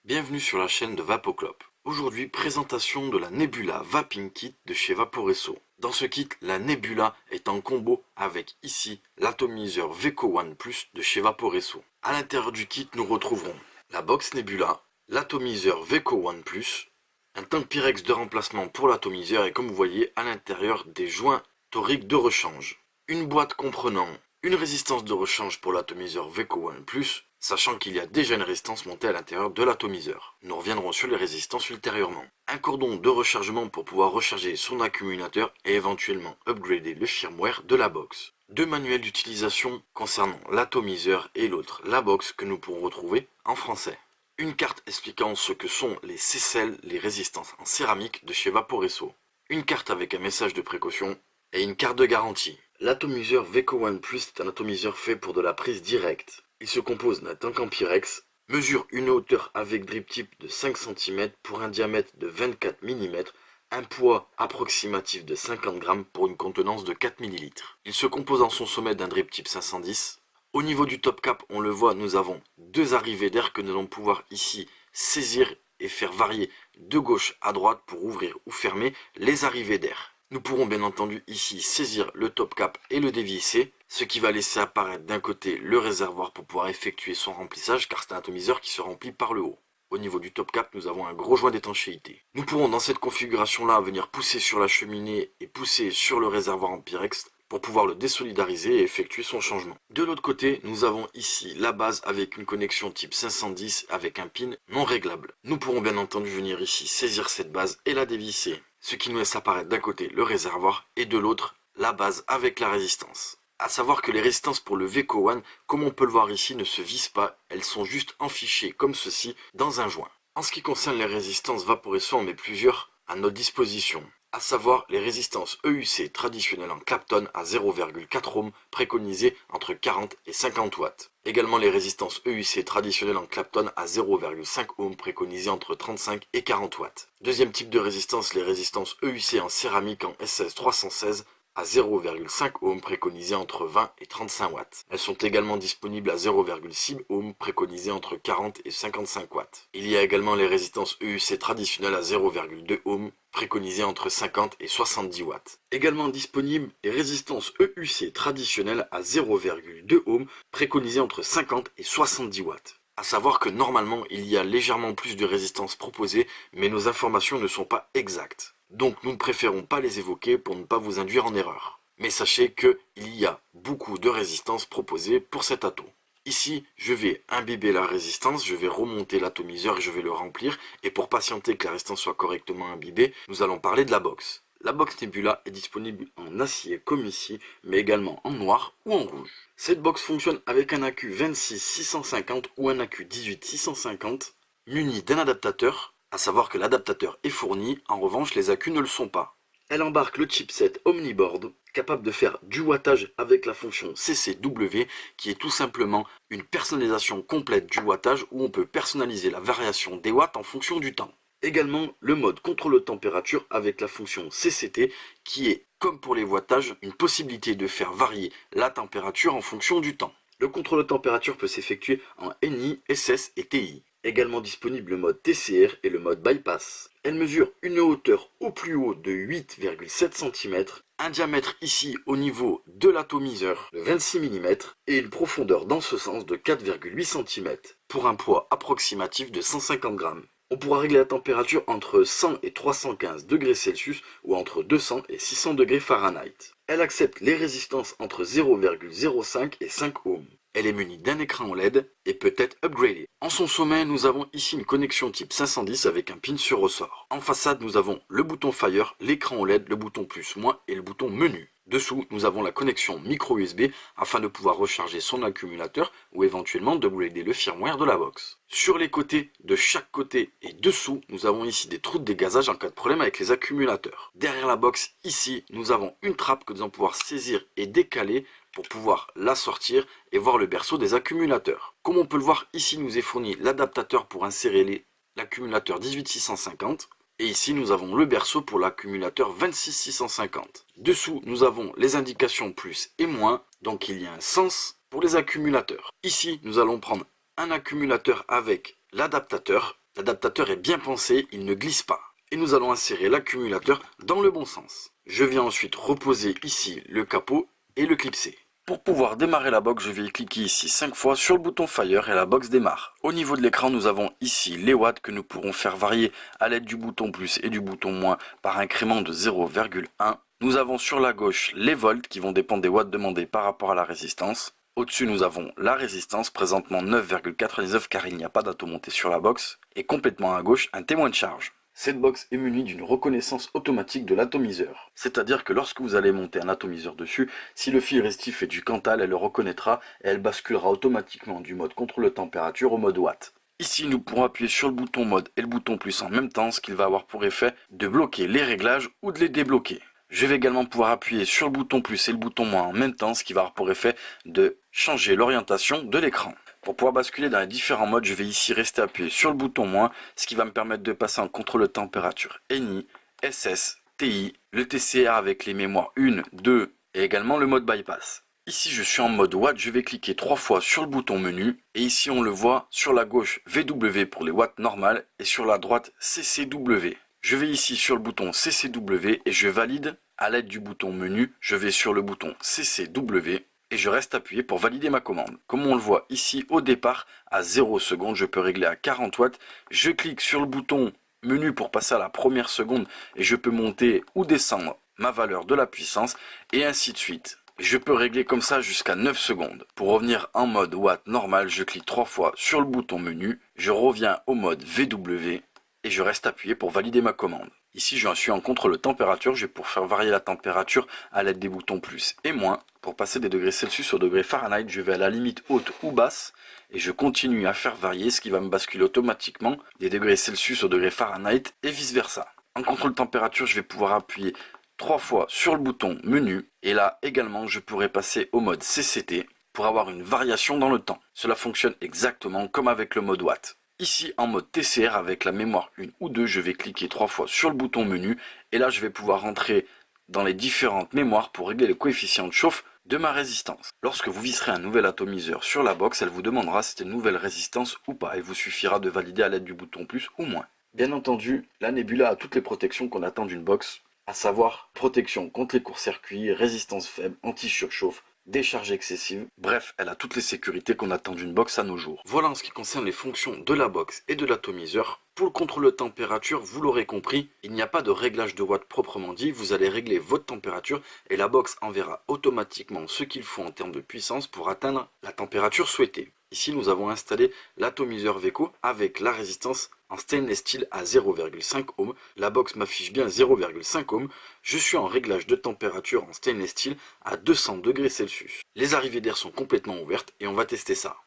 Bienvenue sur la chaîne de Vapoclop. Aujourd'hui, présentation de la Nebula Vaping Kit de chez Vaporesso. Dans ce kit, la Nebula est en combo avec ici l'atomiseur Veco One Plus de chez Vaporesso. À l'intérieur du kit, nous retrouverons la box Nebula, l'atomiseur Veco One Plus, un tank Pyrex de remplacement pour l'atomiseur et comme vous voyez à l'intérieur des joints toriques de rechange. Une boîte comprenant une résistance de rechange pour l'atomiseur Veco One Plus, sachant qu'il y a déjà une résistance montée à l'intérieur de l'atomiseur. Nous reviendrons sur les résistances ultérieurement. Un cordon de rechargement pour pouvoir recharger son accumulateur et éventuellement upgrader le firmware de la box. Deux manuels d'utilisation concernant l'atomiseur et l'autre, la box, que nous pourrons retrouver en français. Une carte expliquant ce que sont les C-Cell, les résistances en céramique de chez Vaporesso. Une carte avec un message de précaution et une carte de garantie. L'atomiseur Veco One Plus est un atomiseur fait pour de la prise directe. Il se compose d'un tank en Pyrex, mesure une hauteur avec drip tip de 5 cm pour un diamètre de 24 mm, un poids approximatif de 50 g pour une contenance de 4 ml. Il se compose en son sommet d'un drip tip 510. Au niveau du top cap, on le voit, nous avons deux arrivées d'air que nous allons pouvoir ici saisir et faire varier de gauche à droite pour ouvrir ou fermer les arrivées d'air. Nous pourrons bien entendu ici saisir le top cap et le dévisser, ce qui va laisser apparaître d'un côté le réservoir pour pouvoir effectuer son remplissage car c'est un atomiseur qui se remplit par le haut. Au niveau du top cap, nous avons un gros joint d'étanchéité. Nous pourrons dans cette configuration-là venir pousser sur la cheminée et pousser sur le réservoir en Pyrex pour pouvoir le désolidariser et effectuer son changement. De l'autre côté, nous avons ici la base avec une connexion type 510 avec un pin non réglable. Nous pourrons bien entendu venir ici saisir cette base et la dévisser, ce qui nous laisse apparaître d'un côté le réservoir et de l'autre la base avec la résistance. A savoir que les résistances pour le Veco One, comme on peut le voir ici, ne se vissent pas, elles sont juste enfichées comme ceci dans un joint. En ce qui concerne les résistances Vaporesso, on met plusieurs à notre disposition. À savoir les résistances EUC traditionnelles en Clapton à 0,4 ohm préconisées entre 40 et 50 watts. Également les résistances EUC traditionnelles en Clapton à 0,5 ohm préconisées entre 35 et 40 watts. Deuxième type de résistance, les résistances EUC en céramique en SS316 à 0,5 ohm préconisées entre 20 et 35 watts. Elles sont également disponibles à 0,6 ohm préconisées entre 40 et 55 watts. Il y a également les résistances EUC traditionnelles à 0,2 ohm préconisées entre 50 et 70 watts. Également disponibles les résistances EUC traditionnelles à 0,2 ohm préconisées entre 50 et 70 watts. A savoir que normalement il y a légèrement plus de résistance proposée, mais nos informations ne sont pas exactes. Donc nous ne préférons pas les évoquer pour ne pas vous induire en erreur. Mais sachez qu'il y a beaucoup de résistance proposée pour cet atom. Ici, je vais imbiber la résistance, je vais remonter l'atomiseur et je vais le remplir. Et pour patienter que la résistance soit correctement imbibée, nous allons parler de la box. La box Nebula est disponible en acier comme ici, mais également en noir ou en rouge. Cette box fonctionne avec un accu 26-650 ou un accu 18-650, muni d'un adaptateur. À savoir que l'adaptateur est fourni, en revanche les accus ne le sont pas. Elle embarque le chipset Omniboard, capable de faire du wattage avec la fonction CCW, qui est tout simplement une personnalisation complète du wattage où on peut personnaliser la variation des watts en fonction du temps. Également le mode contrôle de température avec la fonction CCT, qui est, comme pour les wattages, une possibilité de faire varier la température en fonction du temps. Le contrôle de température peut s'effectuer en NI, SS et TI. Également disponible le mode TCR et le mode bypass. Elle mesure une hauteur au plus haut de 8,7 cm, un diamètre ici au niveau de l'atomiseur de 26 mm et une profondeur dans ce sens de 4,8 cm pour un poids approximatif de 150 g. On pourra régler la température entre 100 et 315 degrés Celsius ou entre 200 et 600 degrés Fahrenheit. Elle accepte les résistances entre 0,05 et 5 ohms. Elle est munie d'un écran OLED et peut être upgradée. En son sommet, nous avons ici une connexion type 510 avec un pin sur ressort. En façade, nous avons le bouton Fire, l'écran OLED, le bouton plus moins et le bouton menu. Dessous, nous avons la connexion micro USB afin de pouvoir recharger son accumulateur ou éventuellement d'upgrader le firmware de la box. Sur les côtés, de chaque côté et dessous, nous avons ici des trous de dégazage en cas de problème avec les accumulateurs. Derrière la box, ici, nous avons une trappe que nous allons pouvoir saisir et décaler pour pouvoir la sortir et voir le berceau des accumulateurs. Comme on peut le voir, ici nous est fourni l'adaptateur pour insérer l'accumulateur 18650. Et ici nous avons le berceau pour l'accumulateur 26650. Dessous nous avons les indications plus et moins, donc il y a un sens pour les accumulateurs. Ici nous allons prendre un accumulateur avec l'adaptateur L'adaptateur est bien pensé, il ne glisse pas. Et nous allons insérer l'accumulateur dans le bon sens. Je viens ensuite reposer ici le capot et le clipser. Pour pouvoir démarrer la box, je vais cliquer ici 5 fois sur le bouton Fire et la box démarre. Au niveau de l'écran, nous avons ici les watts que nous pourrons faire varier à l'aide du bouton plus et du bouton moins par incrément de 0,1. Nous avons sur la gauche les volts qui vont dépendre des watts demandés par rapport à la résistance. Au-dessus, nous avons la résistance, présentement 9,99 car il n'y a pas d'atomonté sur la box. Et complètement à gauche, un témoin de charge. Cette box est munie d'une reconnaissance automatique de l'atomiseur. C'est-à-dire que lorsque vous allez monter un atomiseur dessus, si le fil résistif est du Cantal, elle le reconnaîtra et elle basculera automatiquement du mode contrôle de température au mode watt. Ici, nous pourrons appuyer sur le bouton mode et le bouton plus en même temps, ce qui va avoir pour effet de bloquer les réglages ou de les débloquer. Je vais également pouvoir appuyer sur le bouton plus et le bouton moins en même temps, ce qui va avoir pour effet de changer l'orientation de l'écran. Pour pouvoir basculer dans les différents modes, je vais ici rester appuyé sur le bouton moins, ce qui va me permettre de passer en contrôle de température NI, SS, TI, le TCR avec les mémoires 1, 2 et également le mode bypass. Ici je suis en mode watt, je vais cliquer 3 fois sur le bouton menu et ici on le voit sur la gauche VW pour les watts normales et sur la droite CCW. Je vais ici sur le bouton CCW et je valide à l'aide du bouton menu, je vais sur le bouton CCW. Et je reste appuyé pour valider ma commande. Comme on le voit ici au départ, à 0 secondes, je peux régler à 40 watts. Je clique sur le bouton menu pour passer à la première seconde et je peux monter ou descendre ma valeur de la puissance et ainsi de suite. Je peux régler comme ça jusqu'à 9 secondes. Pour revenir en mode watt normal, je clique 3 fois sur le bouton menu, je reviens au mode VW et je reste appuyé pour valider ma commande. Ici, je suis en contrôle de température, je vais pouvoir faire varier la température à l'aide des boutons plus et moins. Pour passer des degrés Celsius au degré Fahrenheit, je vais à la limite haute ou basse et je continue à faire varier, ce qui va me basculer automatiquement des degrés Celsius au degré Fahrenheit et vice versa. En contrôle de température, je vais pouvoir appuyer 3 fois sur le bouton menu et là également, je pourrai passer au mode CCT pour avoir une variation dans le temps. Cela fonctionne exactement comme avec le mode watt. Ici, en mode TCR, avec la mémoire 1 ou 2, je vais cliquer 3 fois sur le bouton menu. Et là, je vais pouvoir rentrer dans les différentes mémoires pour régler le coefficient de chauffe de ma résistance. Lorsque vous visserez un nouvel atomiseur sur la box, elle vous demandera si c'est une nouvelle résistance ou pas. Il vous suffira de valider à l'aide du bouton plus ou moins. Bien entendu, la Nebula a toutes les protections qu'on attend d'une box, à savoir protection contre les courts-circuits, résistance faible, anti-surchauffe, décharge excessive, bref, elle a toutes les sécurités qu'on attend d'une box à nos jours. Voilà en ce qui concerne les fonctions de la box et de l'atomiseur. Pour le contrôle de température, vous l'aurez compris, il n'y a pas de réglage de watts proprement dit, vous allez régler votre température et la box enverra automatiquement ce qu'il faut en termes de puissance pour atteindre la température souhaitée. Ici, nous avons installé l'atomiseur Veco avec la résistance en stainless steel à 0,5 ohm. La box m'affiche bien 0,5 ohm. Je suis en réglage de température en stainless steel à 200 degrés Celsius. Les arrivées d'air sont complètement ouvertes et on va tester ça.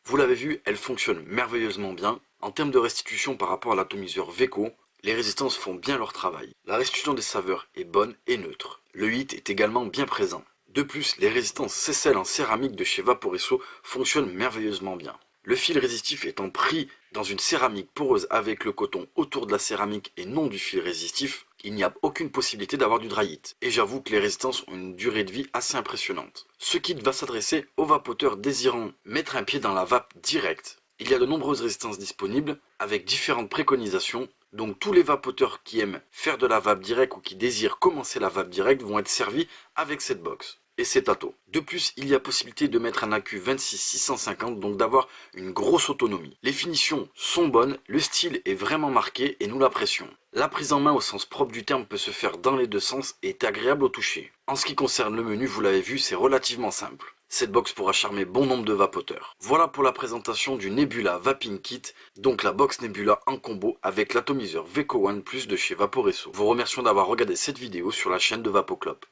Vous l'avez vu, elle fonctionne merveilleusement bien. En termes de restitution par rapport à l'atomiseur Veco, les résistances font bien leur travail. La restitution des saveurs est bonne et neutre. Le HIT est également bien présent. De plus, les résistances Cécel en céramique de chez Vaporesso fonctionnent merveilleusement bien. Le fil résistif étant pris dans une céramique poreuse avec le coton autour de la céramique et non du fil résistif, il n'y a aucune possibilité d'avoir du dry heat. Et j'avoue que les résistances ont une durée de vie assez impressionnante. Ce kit va s'adresser aux vapoteurs désirant mettre un pied dans la vape directe. Il y a de nombreuses résistances disponibles avec différentes préconisations. Donc tous les vapoteurs qui aiment faire de la vape directe ou qui désirent commencer la vape directe vont être servis avec cette box et cet ato. De plus, il y a possibilité de mettre un accu 26650, donc d'avoir une grosse autonomie. Les finitions sont bonnes, le style est vraiment marqué et nous l'apprécions. La prise en main au sens propre du terme peut se faire dans les deux sens et est agréable au toucher. En ce qui concerne le menu, vous l'avez vu, c'est relativement simple. Cette box pourra charmer bon nombre de vapoteurs. Voilà pour la présentation du Nebula Vaping Kit, donc la box Nebula en combo avec l'atomiseur Veco One Plus de chez Vaporesso. Vous remercions d'avoir regardé cette vidéo sur la chaîne de Vapoclop.